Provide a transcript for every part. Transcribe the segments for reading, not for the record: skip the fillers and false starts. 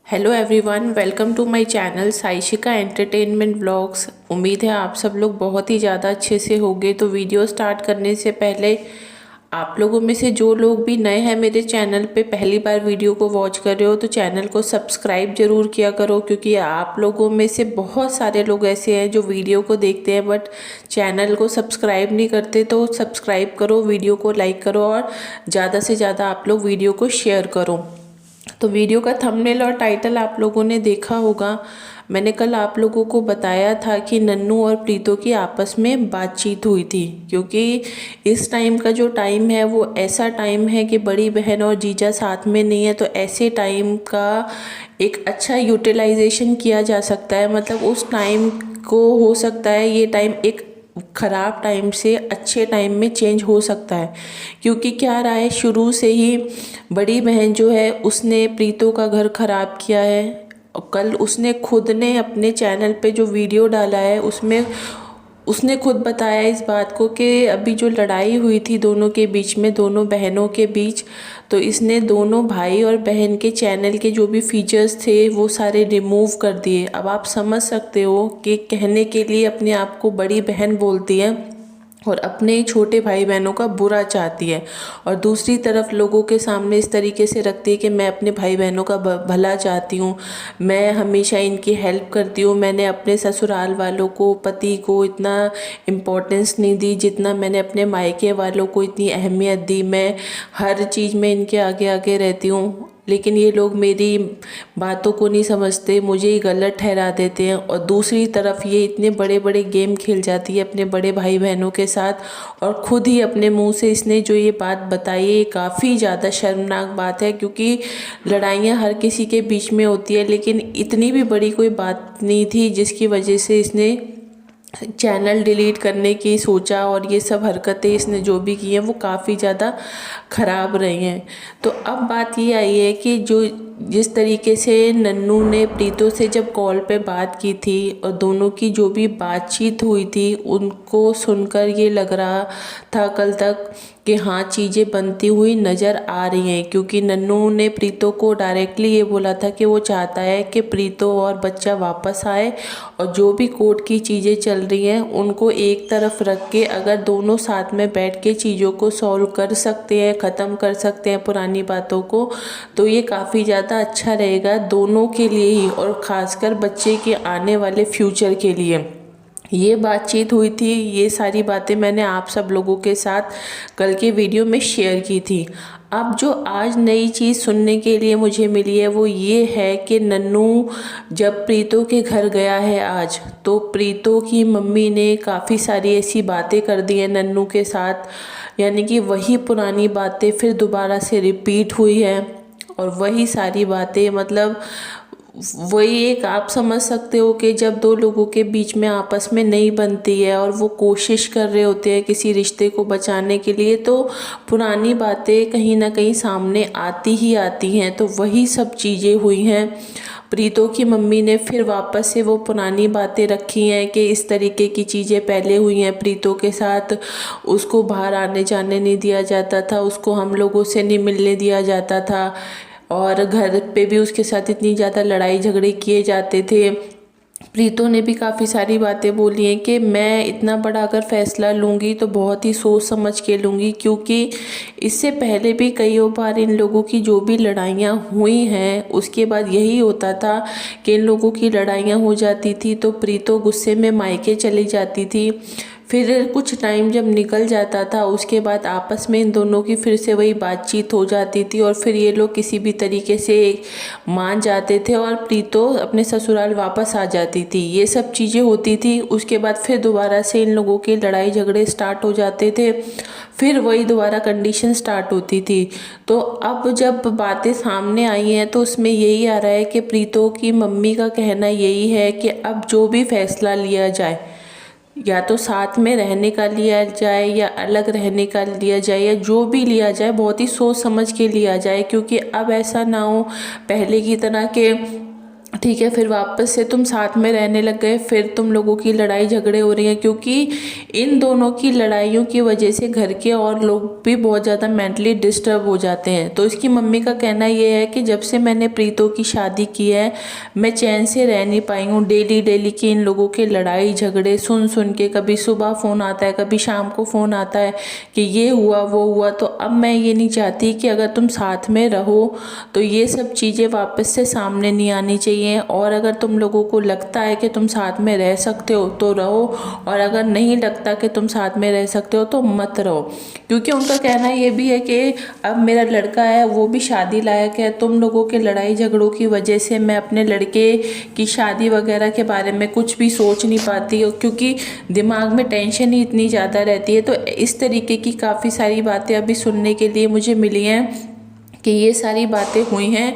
Hello everyone, welcome to my channel Saishika entertainment vlogs. उम्मीद है आप सब लोग बहुत ही ज़्यादा अच्छे से होंगे। तो वीडियो स्टार्ट करने से पहले आप लोगों में से जो लोग भी नए हैं मेरे चैनल पे पहली बार वीडियो को वॉच कर रहे हो तो चैनल को सब्सक्राइब ज़रूर किया करो, क्योंकि आप लोगों में से बहुत सारे लोग ऐसे हैं जो वीडियो को देखते हैं बट चैनल को सब्सक्राइब नहीं करते। तो सब्सक्राइब करो, वीडियो को लाइक करो और ज़्यादा से ज़्यादा आप लोग वीडियो को शेयर करो। तो वीडियो का थंबनेल और टाइटल आप लोगों ने देखा होगा। मैंने कल आप लोगों को बताया था कि नन्नू और प्रीतो की आपस में बातचीत हुई थी, क्योंकि इस टाइम का जो टाइम है वो ऐसा टाइम है कि बड़ी बहन और जीजा साथ में नहीं है। तो ऐसे टाइम का एक अच्छा यूटिलाइजेशन किया जा सकता है। मतलब उस टाइम को हो सकता है ये टाइम एक ख़राब टाइम से अच्छे टाइम में चेंज हो सकता है। क्योंकि क्या रहा है, शुरू से ही बड़ी बहन जो है उसने प्रीतो का घर ख़राब किया है। और कल उसने खुद ने अपने चैनल पे जो वीडियो डाला है उसमें उसने खुद बताया इस बात को कि अभी जो लड़ाई हुई थी दोनों के बीच में, दोनों बहनों के बीच, तो इसने दोनों भाई और बहन के चैनल के जो भी फीचर्स थे वो सारे रिमूव कर दिए। अब आप समझ सकते हो कि कहने के लिए अपने आप को बड़ी बहन बोलती है और अपने ही छोटे भाई बहनों का बुरा चाहती है, और दूसरी तरफ लोगों के सामने इस तरीके से रखती है कि मैं अपने भाई बहनों का भला चाहती हूँ, मैं हमेशा इनकी हेल्प करती हूँ। मैंने अपने ससुराल वालों को, पति को इतना इम्पोर्टेंस नहीं दी जितना मैंने अपने मायके वालों को इतनी अहमियत दी। मैं हर चीज़ में इनके आगे आगे रहती हूँ, लेकिन ये लोग मेरी बातों को नहीं समझते, मुझे ही गलत ठहरा देते हैं। और दूसरी तरफ ये इतने बड़े बड़े गेम खेल जाती है अपने बड़े भाई बहनों के साथ, और ख़ुद ही अपने मुंह से इसने जो ये बात बताई है ये काफ़ी ज़्यादा शर्मनाक बात है। क्योंकि लड़ाइयाँ हर किसी के बीच में होती है, लेकिन इतनी भी बड़ी कोई बात नहीं थी जिसकी वजह से इसने चैनल डिलीट करने की सोचा। और ये सब हरकतें इसने जो भी की हैं वो काफ़ी ज़्यादा ख़राब रही हैं। तो अब बात ये आई है कि जो जिस तरीके से नन्नू ने प्रीतो से जब कॉल पे बात की थी और दोनों की जो भी बातचीत हुई थी उनको सुनकर ये लग रहा था कल तक कि हाँ चीज़ें बनती हुई नज़र आ रही हैं। क्योंकि नन्नू ने प्रीतो को डायरेक्टली ये बोला था कि वो चाहता है कि प्रीतो और बच्चा वापस आए, और जो भी कोर्ट की चीज़ें चल रही हैं उनको एक तरफ रख के अगर दोनों साथ में बैठ के चीज़ों को सॉल्व कर सकते हैं, ख़त्म कर सकते हैं पुरानी बातों को, तो ये काफ़ी ज़्यादा अच्छा रहेगा दोनों के लिए ही, और ख़ासकर बच्चे के आने वाले फ्यूचर के लिए। ये बातचीत हुई थी, ये सारी बातें मैंने आप सब लोगों के साथ कल के वीडियो में शेयर की थी। अब जो आज नई चीज़ सुनने के लिए मुझे मिली है वो ये है कि नन्नू जब प्रीतो के घर गया है आज, तो प्रीतो की मम्मी ने काफ़ी सारी ऐसी बातें कर दी हैं नन्नू के साथ, यानी कि वही पुरानी बातें फिर दोबारा से रिपीट हुई है। और वही सारी बातें, मतलब वही एक आप समझ सकते हो कि जब दो लोगों के बीच में आपस में नहीं बनती है और वो कोशिश कर रहे होते हैं किसी रिश्ते को बचाने के लिए, तो पुरानी बातें कहीं ना कहीं सामने आती ही आती हैं। तो वही सब चीज़ें हुई हैं। प्रीतो की मम्मी ने फिर वापस से वो पुरानी बातें रखी हैं कि इस तरीके की चीज़ें पहले हुई हैं प्रीतो के साथ। उसको बाहर आने जाने नहीं दिया जाता था, उसको हम लोगों से नहीं मिलने दिया जाता था, और घर पे भी उसके साथ इतनी ज़्यादा लड़ाई झगड़े किए जाते थे। प्रीतो ने भी काफ़ी सारी बातें बोली हैं कि मैं इतना बड़ा अगर फैसला लूँगी तो बहुत ही सोच समझ के लूँगी, क्योंकि इससे पहले भी कई बार इन लोगों की जो भी लड़ाइयाँ हुई हैं उसके बाद यही होता था कि इन लोगों की लड़ाइयाँ हो जाती थी तो प्रीतो गुस्से में मायके चली जाती थी। फिर कुछ टाइम जब निकल जाता था उसके बाद आपस में इन दोनों की फिर से वही बातचीत हो जाती थी, और फिर ये लोग किसी भी तरीके से मान जाते थे और प्रीतो अपने ससुराल वापस आ जाती थी। ये सब चीज़ें होती थी। उसके बाद फिर दोबारा से इन लोगों के लड़ाई झगड़े स्टार्ट हो जाते थे, फिर वही दोबारा कंडीशन स्टार्ट होती थी। तो अब जब बातें सामने आई हैं तो उसमें यही आ रहा है कि प्रीतो की मम्मी का कहना यही है कि अब जो भी फैसला लिया जाए, या तो साथ में रहने का लिया जाए या अलग रहने का लिया जाए, या जो भी लिया जाए बहुत ही सोच समझ के लिया जाए। क्योंकि अब ऐसा ना हो पहले की तरह के ठीक है, फिर वापस से तुम साथ में रहने लग गए, फिर तुम लोगों की लड़ाई झगड़े हो रही हैं, क्योंकि इन दोनों की लड़ाइयों की वजह से घर के और लोग भी बहुत ज़्यादा मेंटली डिस्टर्ब हो जाते हैं। तो इसकी मम्मी का कहना ये है कि जब से मैंने प्रीतो की शादी की है, मैं चैन से रह नहीं पाई हूँ। डेली डेली की इन लोगों के लड़ाई झगड़े सुन सुन के, कभी सुबह फ़ोन आता है, कभी शाम को फ़ोन आता है कि ये हुआ वो हुआ। तो अब मैं ये नहीं चाहती कि अगर तुम साथ में रहो तो ये सब चीज़ें वापस से सामने नहीं आनी चाहिए। और अगर तुम लोगों को लगता है कि तुम साथ में रह सकते हो तो रहो, और अगर नहीं लगता कि तुम साथ में रह सकते हो तो मत रहो। क्योंकि उनका कहना ये भी है कि अब मेरा लड़का है, वो भी शादी लायक है, तुम लोगों के लड़ाई झगड़ों की वजह से मैं अपने लड़के की शादी वगैरह के बारे में कुछ भी सोच नहीं पाती, क्योंकि दिमाग में टेंशन ही इतनी ज़्यादा रहती है। तो इस तरीके की काफ़ी सारी बातें अभी सुनने के लिए मुझे मिली हैं कि ये सारी बातें हुई हैं।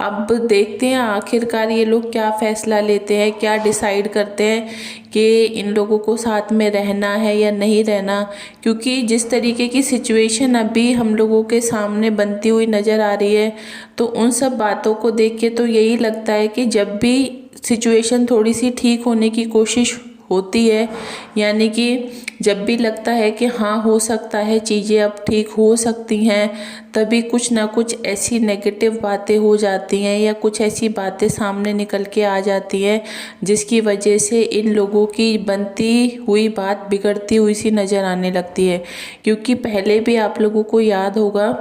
अब देखते हैं आखिरकार ये लोग क्या फ़ैसला लेते हैं, क्या डिसाइड करते हैं कि इन लोगों को साथ में रहना है या नहीं रहना। क्योंकि जिस तरीके की सिचुएशन अभी हम लोगों के सामने बनती हुई नज़र आ रही है, तो उन सब बातों को देख के तो यही लगता है कि जब भी सिचुएशन थोड़ी सी ठीक होने की कोशिश होती है, यानी कि जब भी लगता है कि हाँ हो सकता है चीज़ें अब ठीक हो सकती हैं, तभी कुछ ना कुछ ऐसी नेगेटिव बातें हो जाती हैं या कुछ ऐसी बातें सामने निकल के आ जाती हैं जिसकी वजह से इन लोगों की बनती हुई बात बिगड़ती हुई सी नज़र आने लगती है। क्योंकि पहले भी आप लोगों को याद होगा,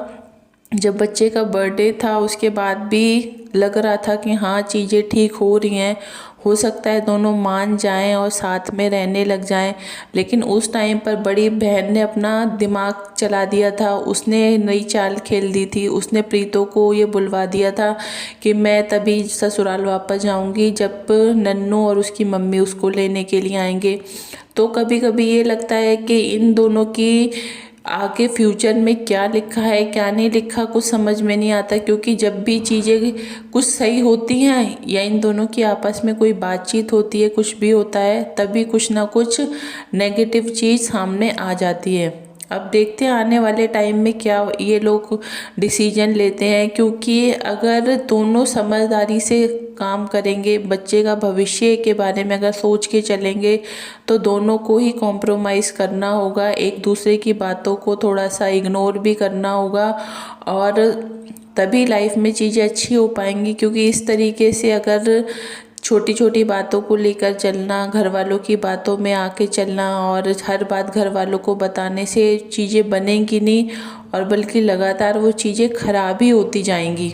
जब बच्चे का बर्थडे था उसके बाद भी लग रहा था कि हाँ चीज़ें ठीक हो रही हैं, हो सकता है दोनों मान जाएं और साथ में रहने लग जाएं। लेकिन उस टाइम पर बड़ी बहन ने अपना दिमाग चला दिया था, उसने नई चाल खेल दी थी। उसने प्रीतो को ये बुलवा दिया था कि मैं तभी ससुराल वापस जाऊंगी जब नन्नू और उसकी मम्मी उसको लेने के लिए आएंगे। तो कभी कभी ये लगता है कि इन दोनों की आगे फ्यूचर में क्या लिखा है क्या नहीं लिखा कुछ समझ में नहीं आता। क्योंकि जब भी चीज़ें कुछ सही होती हैं या इन दोनों की आपस में कोई बातचीत होती है, कुछ भी होता है, तभी कुछ ना कुछ नेगेटिव चीज़ सामने आ जाती है। अब देखते हैं आने वाले टाइम में क्या ये लोग डिसीजन लेते हैं। क्योंकि अगर दोनों समझदारी से काम करेंगे, बच्चे का भविष्य के बारे में अगर सोच के चलेंगे, तो दोनों को ही कॉम्प्रोमाइज़ करना होगा, एक दूसरे की बातों को थोड़ा सा इग्नोर भी करना होगा, और तभी लाइफ में चीज़ें अच्छी हो पाएंगी। क्योंकि इस तरीके से अगर छोटी छोटी बातों को लेकर चलना, घर वालों की बातों में आके चलना और हर बात घर वालों को बताने से चीज़ें बनेंगी नहीं, और बल्कि लगातार वो चीज़ें खराब ही होती जाएंगी।